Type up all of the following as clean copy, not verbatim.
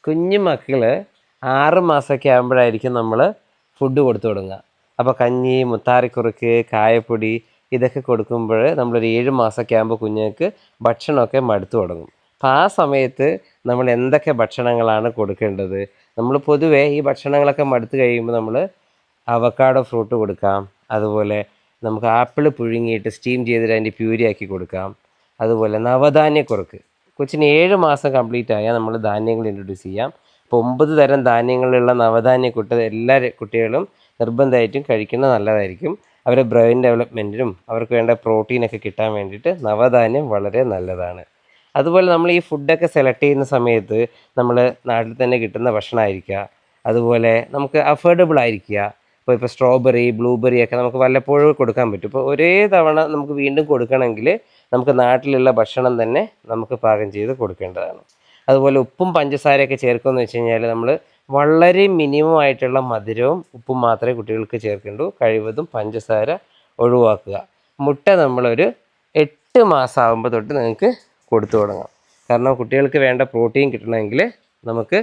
കുഞ്ഞു മക്കൾ 6 മാസമൊക്കെ ആകുമ്പോഴായിരിക്കും നമ്മൾ ഫുഡ് കൊടുത്തു തുടങ്ങുക. അപ്പോൾ കഞ്ഞി, മുത്താറിക്കുറുക്ക്, കായപ്പൊടി ഇതൊക്കെ കൊടുക്കുമ്പോൾ നമ്മളൊരു 7 മാസമൊക്കെ ആകുമ്പോൾ കുഞ്ഞുങ്ങൾക്ക് ഭക്ഷണമൊക്കെ മടുത്തു തുടങ്ങും. അപ്പോൾ ആ സമയത്ത് നമ്മൾ എന്തൊക്കെ ഭക്ഷണങ്ങളാണ് കൊടുക്കേണ്ടത്? നമ്മൾ പൊതുവേ ഈ ഭക്ഷണങ്ങളൊക്കെ മടുത്ത് കഴിയുമ്പോൾ നമ്മൾ അവക്കാഡോ ഫ്രൂട്ട് കൊടുക്കാം. അതുപോലെ നമുക്ക് ആപ്പിൾ പുഴുങ്ങിയിട്ട് സ്റ്റീം ചെയ്തിട്ട് അതിൻ്റെ പ്യൂരിയാക്കി കൊടുക്കാം. അതുപോലെ നവധാന്യക്കുറുക്ക് കൊച്ചിന് 7 മാസം കംപ്ലീറ്റ് ആയാൽ നമ്മൾ ധാന്യങ്ങൾ ഇൻട്രൊഡ്യൂസ് ചെയ്യാം. അപ്പോൾ 9 തരം ധാന്യങ്ങളുള്ള നവധാന്യക്കുട്ട് എല്ലാ കുട്ടികളും നിർബന്ധമായിട്ടും കഴിക്കുന്നത് നല്ലതായിരിക്കും. അവരുടെ ബ്രെയിൻ ഡെവലപ്മെൻറ്റിനും അവർക്ക് വേണ്ട പ്രോട്ടീനൊക്കെ കിട്ടാൻ വേണ്ടിയിട്ട് നവധാന്യം വളരെ നല്ലതാണ്. അതുപോലെ നമ്മൾ ഈ ഫുഡൊക്കെ സെലക്ട് ചെയ്യുന്ന സമയത്ത് നമ്മൾ നാട്ടിൽ തന്നെ കിട്ടുന്ന ഭക്ഷണമായിരിക്കുക. അതുപോലെ നമുക്ക് അഫോർഡബിൾ ആയിരിക്കുക. ഇപ്പോൾ സ്ട്രോബെറി, ബ്ലൂബെറി ഒക്കെ നമുക്ക് വല്ലപ്പോഴും കൊടുക്കാൻ പറ്റും. ഇപ്പോൾ ഒരേ തവണ നമുക്ക് വീണ്ടും കൊടുക്കണമെങ്കിൽ നമുക്ക് നാട്ടിലുള്ള ഭക്ഷണം തന്നെ നമുക്ക് പാകം ചെയ്ത് കൊടുക്കേണ്ടതാണ്. അതുപോലെ ഉപ്പും പഞ്ചസാരയൊക്കെ ചേർക്കുമെന്ന് വെച്ച് കഴിഞ്ഞാൽ നമ്മൾ വളരെ മിനിമം ആയിട്ടുള്ള മധുരവും ഉപ്പും മാത്രമേ കുട്ടികൾക്ക് ചേർക്കേണ്ടൂ. കഴിവതും പഞ്ചസാര ഒഴിവാക്കുക. മുട്ട നമ്മളൊരു 8 മാസം ആകുമ്പോൾ തൊട്ട് നിങ്ങൾക്ക് കൊടുത്തു തുടങ്ങാം. കാരണം കുട്ടികൾക്ക് വേണ്ട പ്രോട്ടീൻ കിട്ടണമെങ്കിൽ നമുക്ക്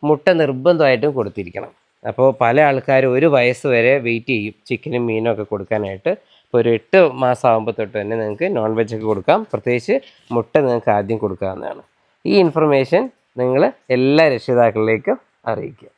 മുട്ട നിർബന്ധമായിട്ടും കൊടുത്തിരിക്കണം. അപ്പോൾ പല ആൾക്കാരും 1 വയസ്സ് വരെ വെയിറ്റ് ചെയ്യും ചിക്കനും മീനും ഒക്കെ കൊടുക്കാനായിട്ട്. ഇപ്പോൾ ഒരു 8 മാസം ആകുമ്പോൾ തൊട്ട് തന്നെ നിങ്ങൾക്ക് നോൺ വെജ് ഒക്കെ കൊടുക്കാം. പ്രത്യേകിച്ച് മുട്ട നിങ്ങൾക്ക് ആദ്യം കൊടുക്കാവുന്നതാണ്. ഈ ഇൻഫർമേഷൻ നിങ്ങൾ എല്ലാ രക്ഷിതാക്കളിലേക്കും അറിയിക്കുക.